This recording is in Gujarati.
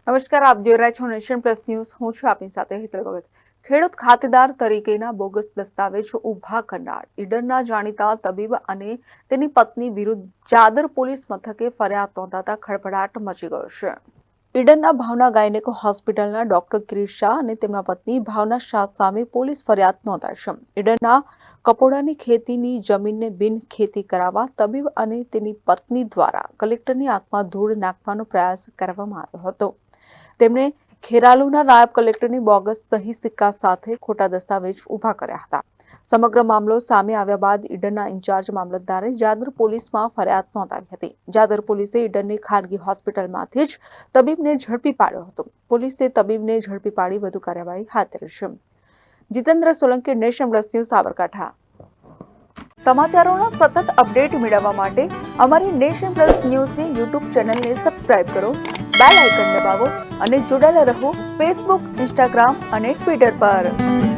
નમસ્કાર, આપ જોઈ રહ્યા છો નેશન પ્લસ ન્યૂઝ. હું છું આપની સાથે હેતલ ભગત. ખેડૂત ખાતેદાર તરીકેના બોગસ દસ્તાવેજ ઉભા કરનાર ઈડરના જાણીતા તબીબ અને તેની પત્ની વિરુદ્ધ જાદર પોલીસ મથકે ફરિયાદ નોંધાતા ખળભળાટ મચી ગયો છે. ઈડરના ભાવના ગાયનેક હોસ્પિટલના ડોક્ટર કિરીટ શાહ અને તેમના પત્ની ભાવના શાહ સામે પોલીસ ફરિયાદ નોંધાઈ છે. ઈડરના કપોડાની ખેતીની જમીનને બિન ખેતી કરાવવા તબીબ અને તેની પત્ની દ્વારા કલેક્ટરની આંખમાં ધૂળ નાખવાનો પ્રયાસ કરવામાં આવ્યો હતો. તેમણે ખેરાલુના નાયબ કલેક્ટરની બોગસ સહી સિક્કા સાથે ખોટા દસ્તાવેજ ઉભા કર્યા હતા. સમગ્ર મામલો સામે આવ્યા બાદ ઈડરના ઇન્ચાર્જ મામલતદારે જાદર પોલીસમાં ફરિયાદ નોંધાવી હતી. જાદર પોલીસે ઈડરની ખાનગી હોસ્પિટલમાંથી જ તબીબને ઝડપી પાડ્યો હતો. પોલીસે તબીબને ઝડપી પાડી વધુ કાર્યવાહી હાથ ધરી છે. Jitendra Solanki, Nation Plus News, Sabarkantha. સમાચારોના સતત અપડેટ મેળવવા માટે અમારી નેશન પ્લસ ન્યૂઝની યુટ્યુબ ચેનલને સબસ્ક્રાઇબ કરો, બેલ આઇકન દબાવો અને જોડાયેલા રહો ફેસબુક, ઇન્સ્ટાગ્રામ અને ટ્વિટર પર.